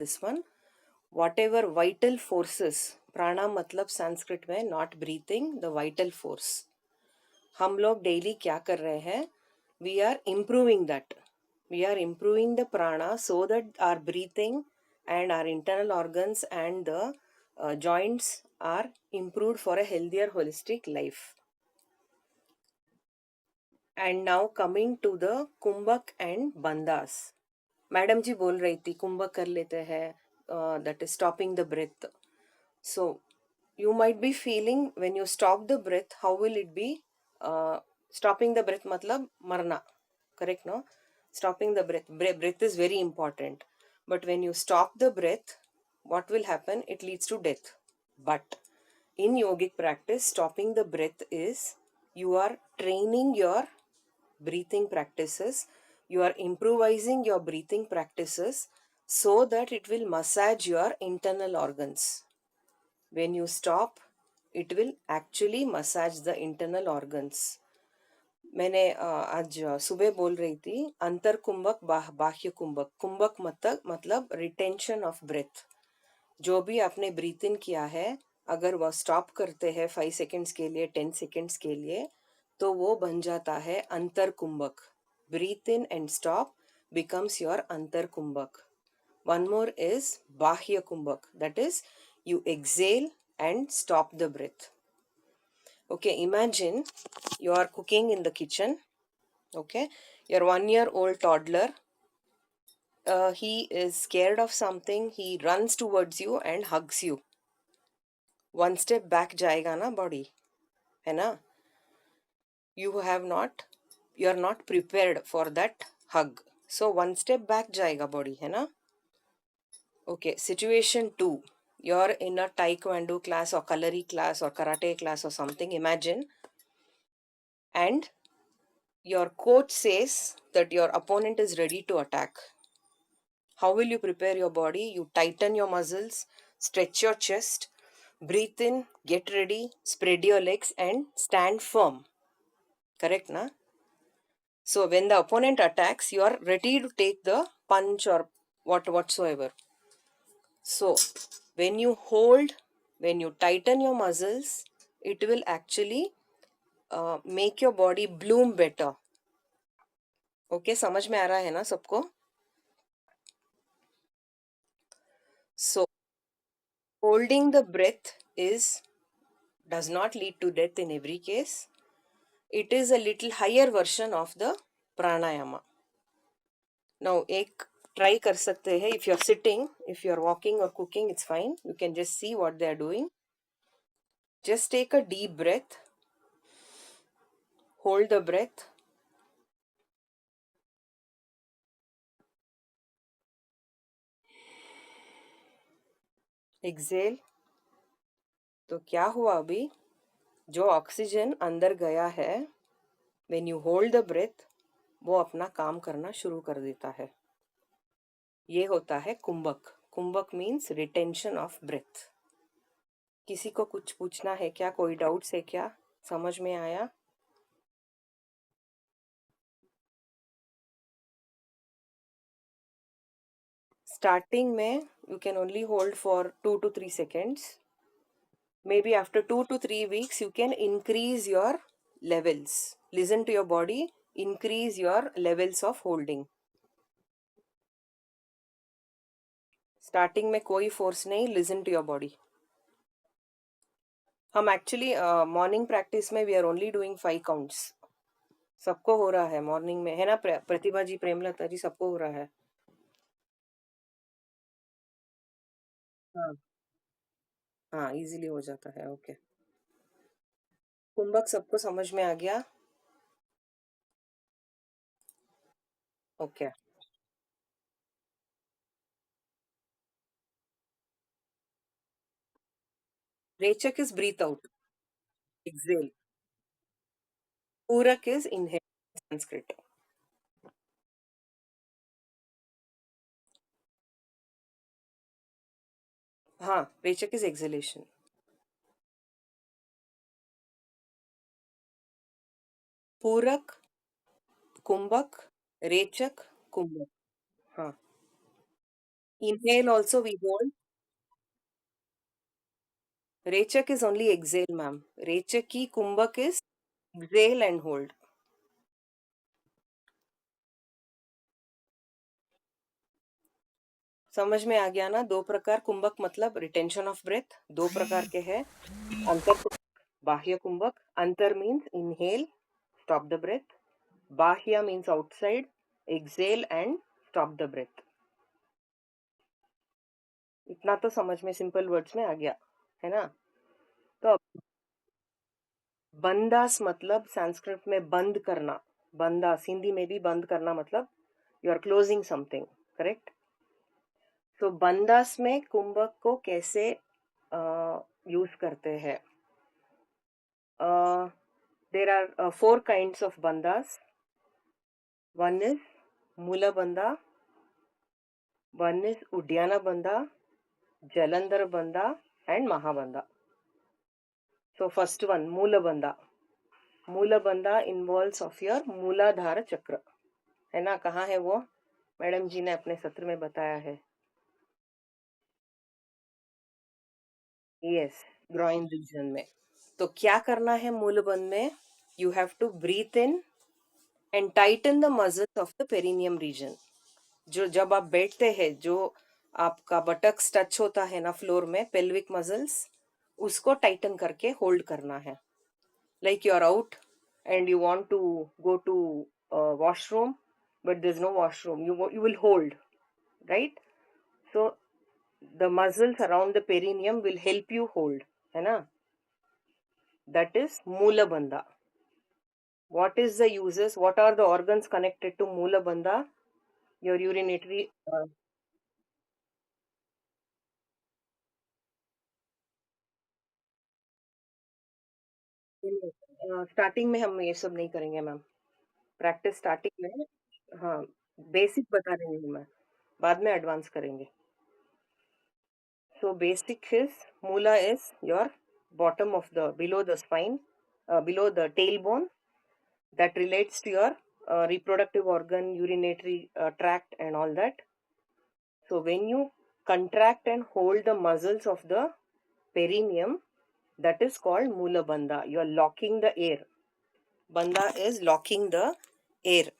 this one. Whatever vital forces, प्राणा मतलब संस्कृत में not breathing, the vital force. हम लोग डेली क्या कर रहे हैं? We are improving that. We are improving the prana so that our breathing and our internal organs and the joints are improved for a healthier holistic life. And now coming to the kumbhak and bandhas. Madam ji बोल रही थी कुंभक कर लेते हैं, that is stopping the breath. So you might be feeling when you stop the breath, how will it be? Stopping the breath matlab marna, correct? No, stopping the breath. Breath is very important. But when you stop the breath, what will happen? It leads to death. But in yogic practice, stopping the breath is you are training your breathing practices, you are improvising your breathing practices so that it will massage your internal organs. When you stop, it will actually massage the internal organs. मैंने आज सुबह बोल रही थी अंतर कुंभक बाह्य कुंभक. कुंभक मतलब retention of breath. जो भी आपने ब्रीथ इन किया है, अगर वह स्टॉप करते हैं 5 सेकेंड्स के लिए, 10 सेकेंड्स के लिए, तो वो बन जाता है antar kumbhak. Breathe in and stop becomes your अंतर कुंभक. One more is bahya kumbhak, that is you exhale and stop the breath. Okay, imagine you are cooking in the kitchen. Okay, your 1-year-old toddler, he is scared of something, he runs towards you and hugs you. One step back जाएगा ना body, है ना? You are not prepared for that hug. So one step back जाएगा body, है ना? Okay, situation 2. You're in a taekwondo class or kalari class or karate class or something, imagine. And your coach says that your opponent is ready to attack. How will you prepare your body? You tighten your muscles, stretch your chest, breathe in, get ready, spread your legs and stand firm. Correct, na? So when the opponent attacks, you are ready to take the punch or whatsoever. So when you hold, when you tighten your muscles, it will actually make your body bloom better. Okay, समझ में आ रहा है ना सबको? So holding the breath does not lead to death in every case. It is a little higher version of the pranayama. Now एक try कर सकते हैं. If you're sitting, if you're walking or cooking, it's fine. You can just see what they are doing. Just take a deep breath. Hold the breath. Exhale. तो क्या हुआ अभी? जो oxygen अंदर गया है, when you hold the breath, वो अपना काम करना शुरू कर देता है. ये होता है कुंभक. कुंभक मीन्स रिटेंशन ऑफ ब्रेथ. किसी को कुछ पूछना है क्या? कोई डाउट्स है क्या? समझ में आया? स्टार्टिंग में you can only hold for 2 to 3 seconds. Maybe after 2 to 3 weeks, you can increase your levels. Listen to your body, increase your levels of holding. Starting में कोई फोर्स नहीं, लिसन टू योर बॉडी. हम actually morning practice में we are only doing 5 counts. सबको हो रहा है morning में, है ना प्रतिभा जी, प्रेमलता जी, सबको हो रहा है. हाँ हाँ, इजीली हो जाता है. ओके, कुंभक सबको समझ में आ गया? Okay. Rechak is breathe out, exhale. Purak is inhale, Sanskrit. हाँ, रेचक इज एक्सेलेशन. पूरक, कुंभक, रेचक, कुंभक. हाँ. Inhale also we hold. Rechak is only exhale, ma'am. Rechaki, Kumbhak is exhale and hold. समझ में आ गया ना? दो प्रकार कुंभक मतलब रिटेंशन ऑफ ब्रेथ दो प्रकार के हैं. अंतर bahya kumbhak. Antar means inhale, stop the breath. Bahya means outside, exhale and stop the breath. इतना तो समझ में सिंपल वर्ड्स में आ गया है ना? तो अब बंदास मतलब संस्कृत में बंद करना. बंदास हिंदी में भी बंद करना मतलब you are closing something. Correct. तो बंदास में कुंभक को कैसे यूज करते हैं? There are 4 kinds of bandas. One is Mula Banda, one is Udyana Banda, Jalandhar Banda, and Mahabanda. So first one, Mula Banda. Mula Banda involves of your Mooladhara Chakra. है ना? कहाँ है वो? मैडम जी ने अपने सत्र में बताया है. यस, ग्रॉइन रीजन में. तो क्या करना है मूल बंद में? You have to breathe in and tighten the muscles of the perineum region. जो जब आप बैठते हैं, जो आपका बटक्स टच होता है ना फ्लोर में, पेल्विक मसल्स, उसको टाइटन करके होल्ड करना है. Like you are out and you want to go to washroom but there is no washroom, you will hold, right? So the muscles around the perineum will help you hold, है ना? That is Moola Bandha. What is the uses? What are the organs connected to Moola Bandha? Your urinary. Starting में हम ये सब नहीं करेंगे ma'am. Practice starting में. हाँ, बेसिक बता रही हूँ मैं. बाद में एडवांस करेंगे. So basic is Moola is your bottom of the below the spine, below the tailbone, that relates to your reproductive organ, urinary tract, and all that. So when you contract and hold the muscles of the perineum, that is called Moola Bandha. You are locking the air. Bandha is locking the air.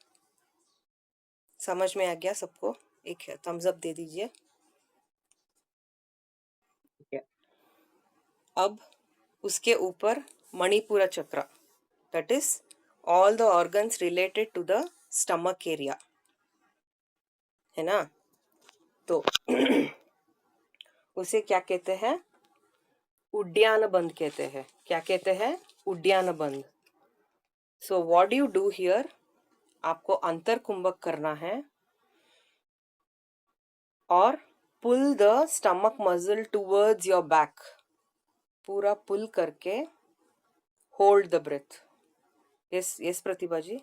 समझ में आ गया सबको? एक Thums up दे दीजिए. Yeah. अब उसके ऊपर मणिपुरा चक्र, that is all the organs related to the stomach area, है ना? तो उसे क्या कहते हैं? उड्डयन बंद कहते हैं. क्या कहते हैं? Uddiyana bandh. So what do you do here? आपको अंतर कुंभक करना है और pull the stomach muscle towards your back. पूरा पुल करके hold the breath. Yes yes Pratibha ji.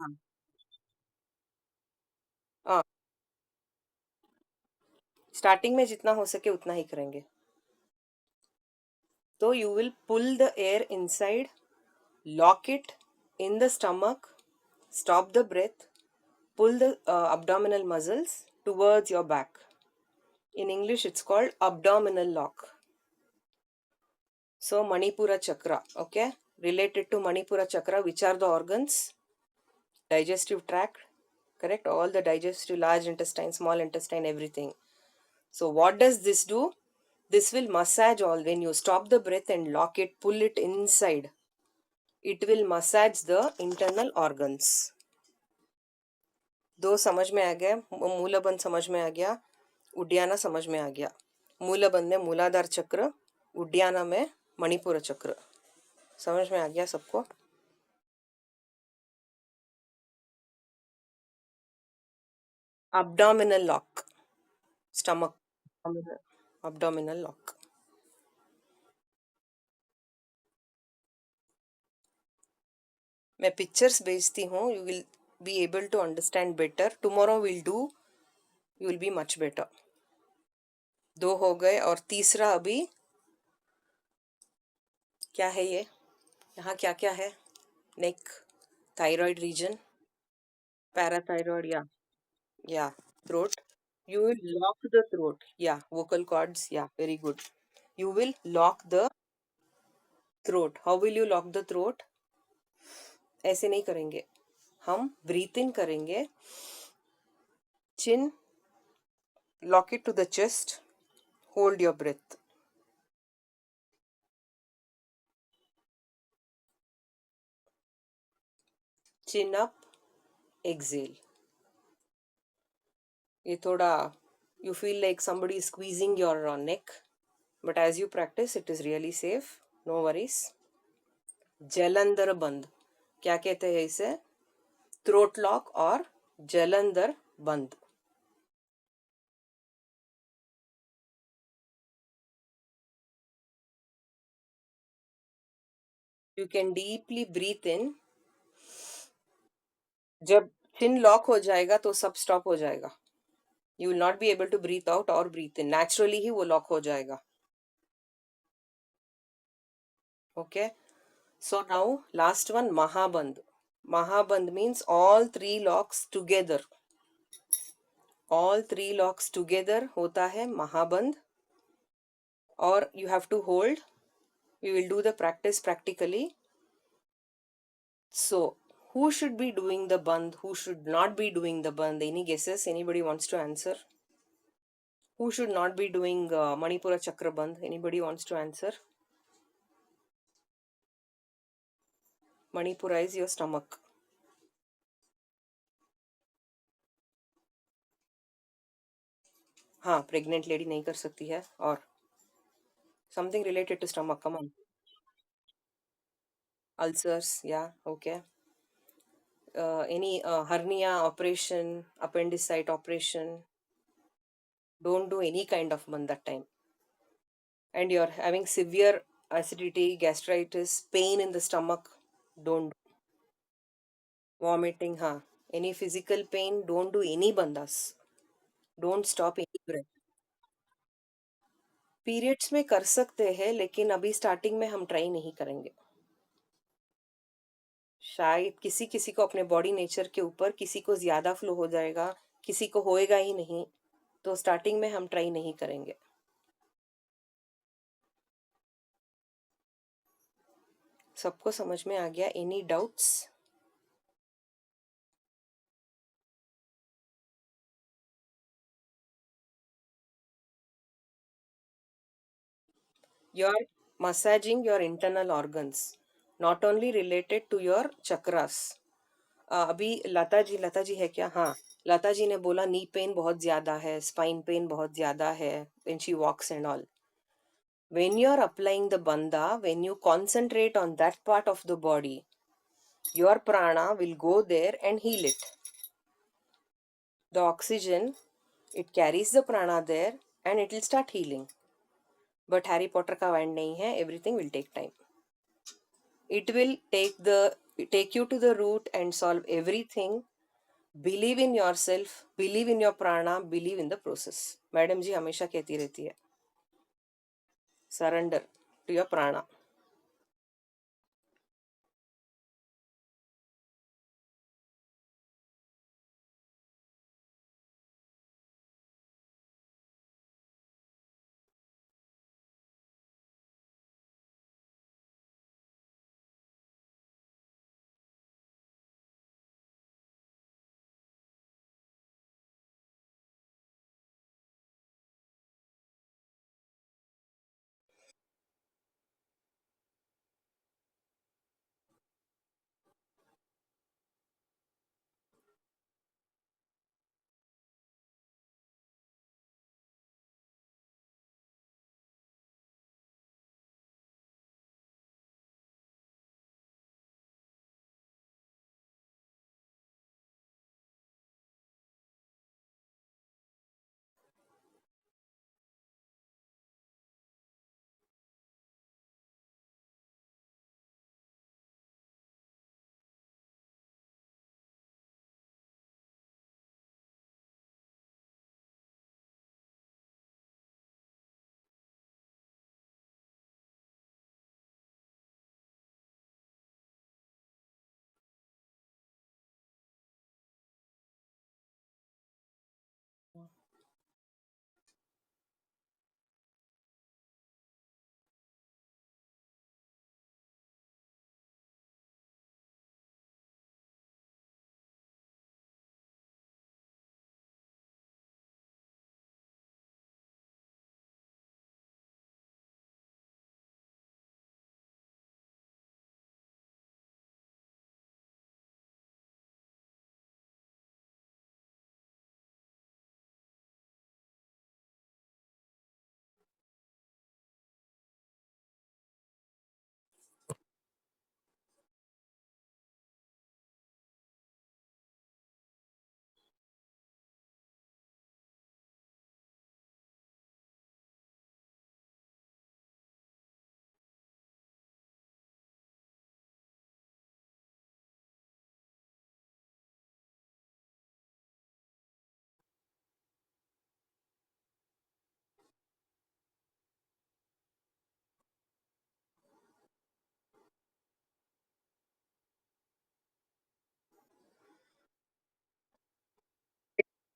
हाँ. हाँ, स्टार्टिंग में जितना हो सके उतना ही करेंगे. तो you will pull the air inside, lock it in the stomach, stop the breath, pull the abdominal muscles towards your back. In English, it's called abdominal lock. So, Manipura Chakra, okay? Related to Manipura Chakra, which are the organs? Digestive tract, correct? All the digestive, large intestine, small intestine, everything. So, what does this do? This will massage all. When you stop the breath and lock it, pull it inside, it will massage the internal organs. दो समझ में आ गया. मूलाबंद समझ में आ गया. उड्डयना समझ में आ गया. मूलाबंद में मूलाधार चक्र, उड्डयना में मणिपुर चक्र. समझ में आ गया सबको? abdominal lock, stomach, abdominal lock. मैं पिक्चर्स भेजती हूँ. You will be able to understand better. Tomorrow will do. You will be much better. दो हो गए और तीसरा अभी क्या है ये? यहाँ क्या क्या है? नेक, thyroid region, parathyroid, yeah, yeah, throat. You will lock the throat. Yeah, vocal cords. Yeah, very good. You will lock the throat. How will you lock the throat? ऐसे नहीं करेंगे. हम breathe in करेंगे. Chin, lock it to the chest. Hold your breath. Chin up, exhale. ये थोड़ा you feel like somebody is squeezing your neck, but as you practice, it is really safe. No worries. Jalandhar बंद. क्या कहते हैं इसे? Throat lock और जलंधर बंद. You can deeply breathe in. जब चिन लॉक हो जाएगा तो सब स्टॉप हो जाएगा. You will not be able to breathe out or breathe in. Naturally ही वो लॉक हो जाएगा. Okay. So now last one, Mahaband. Mahaband means all three locks together. All three locks together होता है Mahaband. Or you have to hold. We will do the practice practically. So, who should be doing the band? Who should not be doing the band? Any guesses? Anybody wants to answer? Who should not be doing Manipura Chakra band? Anybody wants to answer? Manipura is your stomach. हाँ, pregnant lady नहीं कर सकती है. और something related to stomach. Come on. Ulcers. Yeah. Okay. Any hernia operation, appendicite operation. Don't do any kind of band that time. And you're having severe acidity, gastritis, pain in the stomach. Don't. Vomiting, हाँ. Any physical pain, don't do any bandas. Don't stop any breath. Periods में कर सकते हैं लेकिन अभी starting में हम try नहीं करेंगे. शायद किसी किसी को अपने बॉडी नेचर के ऊपर किसी को ज्यादा फ्लो हो जाएगा, किसी को होएगा ही नहीं, तो स्टार्टिंग में हम ट्राई नहीं करेंगे. सबको समझ में आ गया? Any doubts? You're massaging your internal organs, not only related to your chakras. अभी लता जी है क्या? हाँ, लता जी ने बोला नी पेन बहुत ज्यादा है, स्पाइन पेन बहुत ज्यादा है when she walks and all. When you are applying the bandha, when you concentrate on that part of the body, your prana will go there and heal it. The oxygen, it carries the prana there and it will start healing. But Harry Potter का wand नहीं है, everything will take time. It will take you to the root and solve everything. Believe in yourself, believe in your prana, believe in the process. Madam ji हमेशा कहती रहती है, surrender to your prana.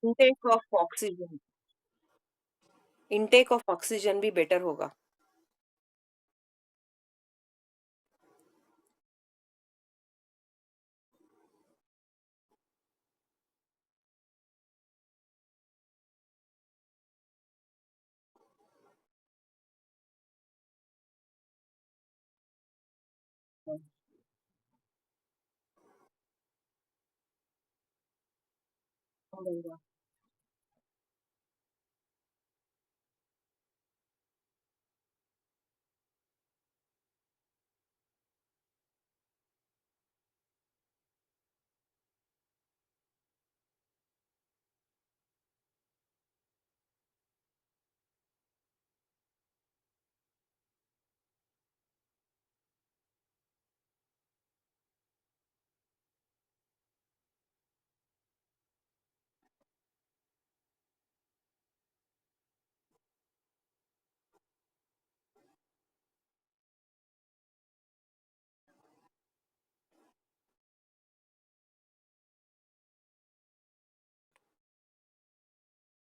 Intake of oxygen, intake of oxygen भी better होगा।